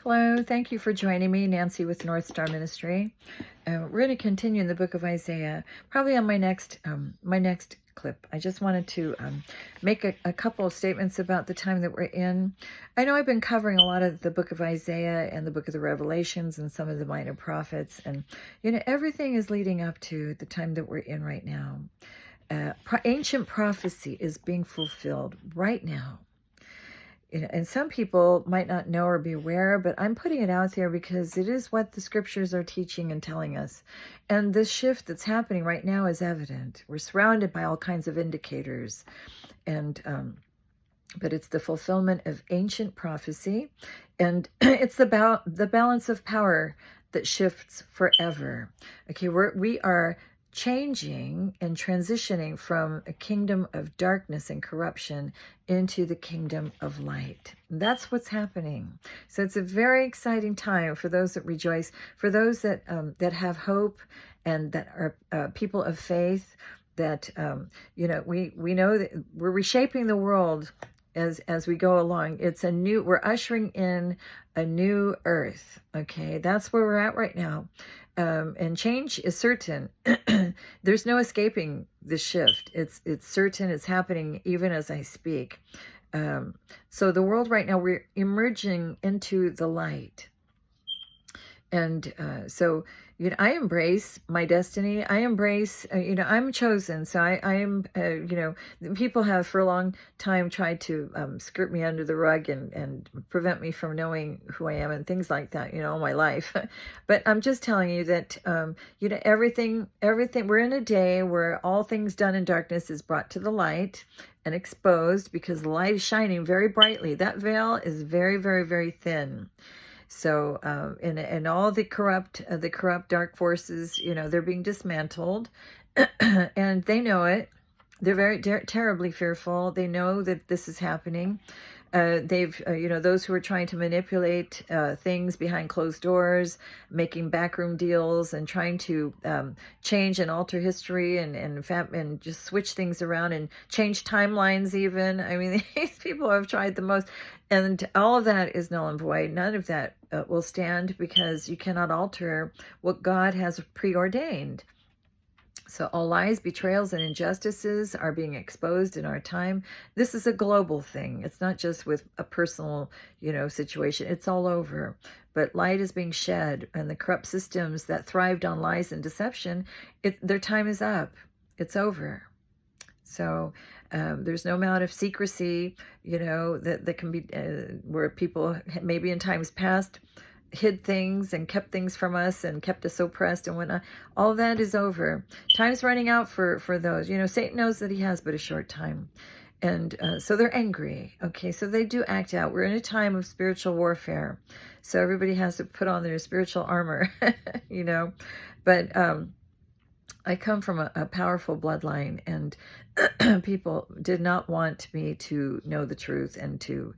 Hello, thank you for joining me, Nancy with North Star Ministry. We're going to continue in the book of Isaiah, probably on my next clip. I just wanted to make a couple of statements about the time that we're in. I know I've been covering a lot of the book of Isaiah and the book of the Revelations and some of the minor prophets, and everything is leading up to the time that we're in right now. Ancient prophecy is being fulfilled right now. And some people might not know or be aware, but I'm putting it out there because it is what the scriptures are teaching and telling us. And this shift that's happening right now is evident. We're surrounded by all kinds of indicators. But it's the fulfillment of ancient prophecy. And it's about the balance of power that shifts forever. Okay, we are changing and transitioning from a kingdom of darkness and corruption into the kingdom of light. That's what's happening. So it's a very exciting time for those that rejoice, for those that have hope and that are people of faith. That we know that we're reshaping the world as we go along. We're ushering in a new earth. Okay, that's where we're at right now. And change is certain. There's no escaping the shift. It's certain. It's happening even as I speak. So the world right now, we're emerging into the light. And so, I embrace my destiny. I embrace, I'm chosen. So I am, people have for a long time tried to skirt me under the rug and prevent me from knowing who I am and things like that, all my life. But I'm just telling you that, everything, we're in a day where all things done in darkness is brought to the light and exposed because the light is shining very brightly. That veil is very, very, very thin. So, and all the corrupt dark forces, they're being dismantled, and they know it. They're very terribly fearful. They know that this is happening. Those who are trying to manipulate things behind closed doors, making backroom deals, and trying to change and alter history and just switch things around and change timelines even. I mean, these people have tried the most. And all of that is null and void. None of that will stand because you cannot alter what God has preordained. So all lies, betrayals, and injustices are being exposed in our time. This is a global thing. It's not just with a personal, situation. It's all over. But light is being shed, and the corrupt systems that thrived on lies and deception, their time is up. It's over. So there's no amount of secrecy, that can be where people maybe in times past hid things and kept things from us and kept us oppressed and whatnot. All that is over. Time's running out for those. Satan knows that he has but a short time. And so they're angry. Okay, so they do act out. We're in a time of spiritual warfare. So everybody has to put on their spiritual armor, But I come from a powerful bloodline, and people did not want me to know the truth and to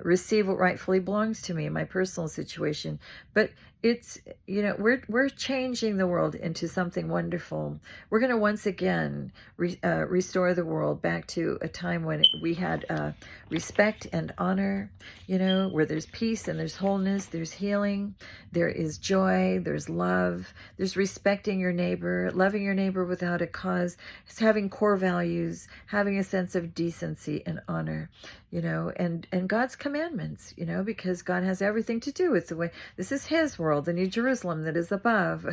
receive what rightfully belongs to me in my personal situation. But it's, we're changing the world into something wonderful. We're going to once again restore the world back to a time when we had respect and honor, where there's peace and there's wholeness, there's healing, there is joy, there's love, there's respecting your neighbor, loving your neighbor without a cause, having core values, having a sense of decency and honor, and God's commandments, because God has everything to do with the way. This is his world, the New Jerusalem that is above,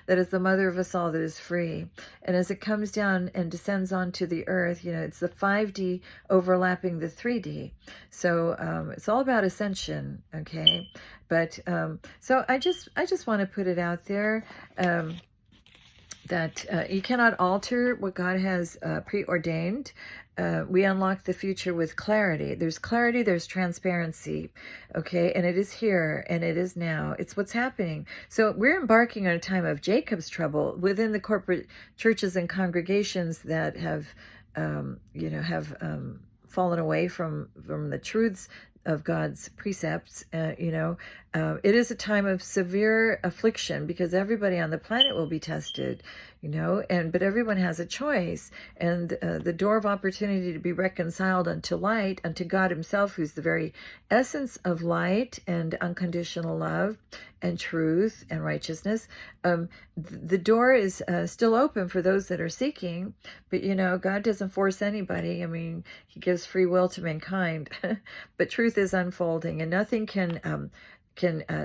that is the mother of us all, that is free. And as it comes down and descends onto the earth, it's the 5D overlapping the 3D. So it's all about ascension, okay? But so I just want to put it out there that you cannot alter what God has preordained. We unlock the future with clarity. There's clarity, there's transparency, okay? And it is here, and it is now. It's what's happening. So we're embarking on a time of Jacob's trouble within the corporate churches and congregations that have fallen away from the truths of God's precepts. It is a time of severe affliction because everybody on the planet will be tested, but everyone has a choice, and the door of opportunity to be reconciled unto light, unto God himself, who's the very essence of light and unconditional love and truth and righteousness. The door is still open for those that are seeking, but God doesn't force anybody. I mean, he gives free will to mankind, but truth is unfolding, and nothing can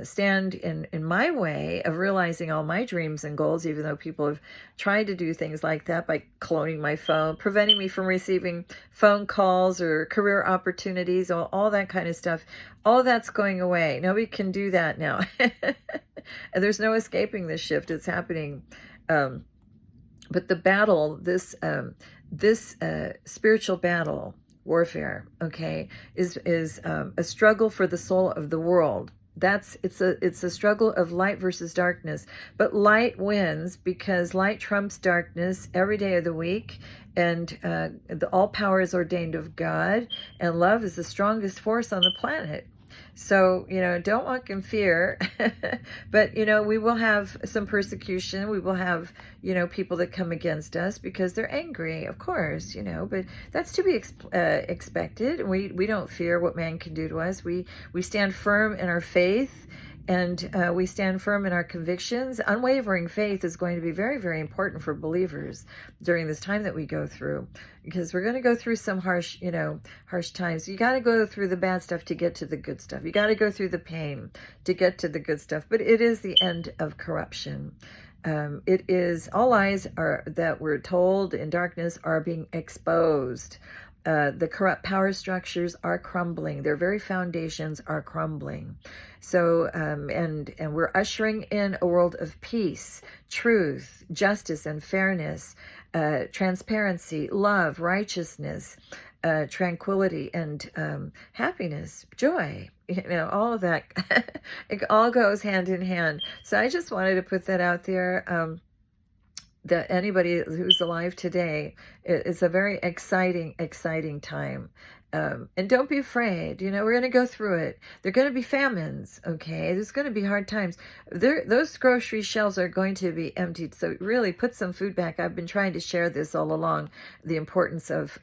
stand in my way of realizing all my dreams and goals, even though people have tried to do things like that by cloning my phone, preventing me from receiving phone calls or career opportunities, all that kind of stuff. All that's going away. Nobody can do that now. And there's no escaping this shift. It's happening. But the battle, this spiritual battle, warfare, okay, is a struggle for the soul of the world. It's a struggle of light versus darkness, but light wins because light trumps darkness every day of the week, and all power is ordained of God, and love is the strongest force on the planet. So, don't walk in fear, but, we will have some persecution. We will have, people that come against us because they're angry, of course, but that's to be expected. We don't fear what man can do to us. We stand firm in our faith, and we stand firm in our convictions. Unwavering faith is going to be very, very important for believers during this time that we go through, because we're going to go through some harsh times. You got to go through the bad stuff to get to the good stuff. You got to go through the pain to get to the good stuff. But it is the end of corruption. It is all lies that we're told in darkness are being exposed. The corrupt power structures are crumbling. Their very foundations are crumbling. So, and we're ushering in a world of peace, truth, justice, and fairness, transparency, love, righteousness, tranquility, and happiness, joy. All of that, it all goes hand in hand. So I just wanted to put that out there. That anybody who's alive today, it's a very exciting time. And don't be afraid. We're going to go through it. There are going to be famines, okay? There's going to be hard times. Those grocery shelves are going to be emptied. So really put some food back. I've been trying to share this all along, the importance of,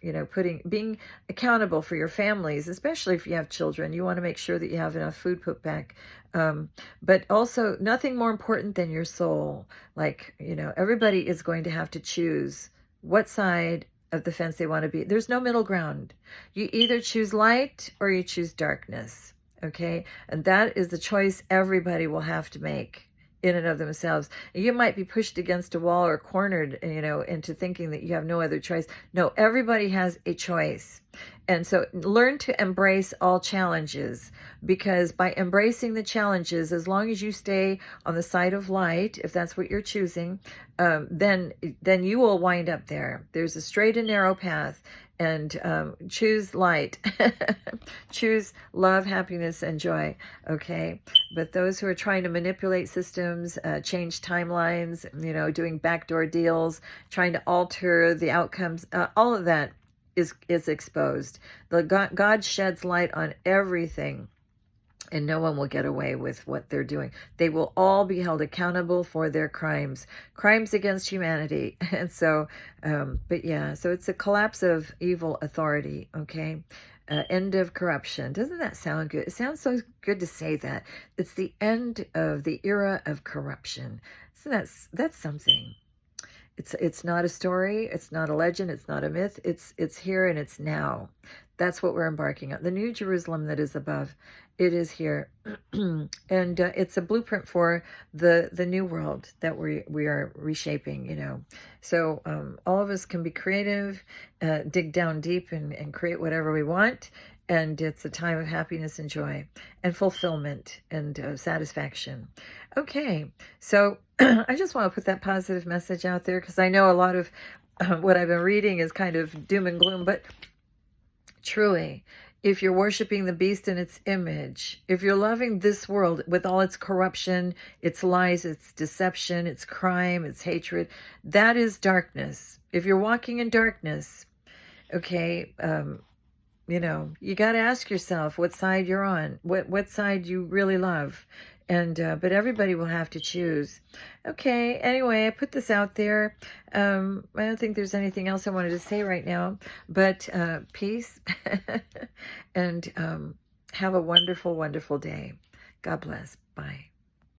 being accountable for your families, especially if you have children. You want to make sure that you have enough food put back. But also nothing more important than your soul. Like, everybody is going to have to choose what side of the fence they want to be. There's no middle ground. You either choose light or you choose darkness. Okay. And that is the choice everybody will have to make in and of themselves. You might be pushed against a wall or cornered, into thinking that you have no other choice. No, everybody has a choice. And so learn to embrace all challenges, because by embracing the challenges, as long as you stay on the side of light, if that's what you're choosing, then you will wind up there. There's a straight and narrow path, and choose light. Choose love, happiness, and joy, okay? But those who are trying to manipulate systems, change timelines, doing backdoor deals, trying to alter the outcomes, all of that is exposed. God sheds light on everything, and no one will get away with what they're doing. They will all be held accountable for their crimes against humanity. And so, so it's a collapse of evil authority, okay? End of corruption. Doesn't that sound good? It sounds so good to say that. It's the end of the era of corruption. So that's something. It's not a story. It's not a legend. It's not a myth. It's here and it's now. That's what we're embarking on. The New Jerusalem that is above, it is here, and it's a blueprint for the new world that we are reshaping. So all of us can be creative, dig down deep, and create whatever we want. And it's a time of happiness and joy and fulfillment and satisfaction. Okay, so I just want to put that positive message out there, because I know a lot of what I've been reading is kind of doom and gloom. But truly, if you're worshiping the beast in its image, if you're loving this world with all its corruption, its lies, its deception, its crime, its hatred, that is darkness. If you're walking in darkness, okay, You know, you got to ask yourself what side you're on, what side you really love. And but everybody will have to choose. Okay, anyway, I put this out there. I don't think there's anything else I wanted to say right now, but peace and have a wonderful, wonderful day. God bless. Bye.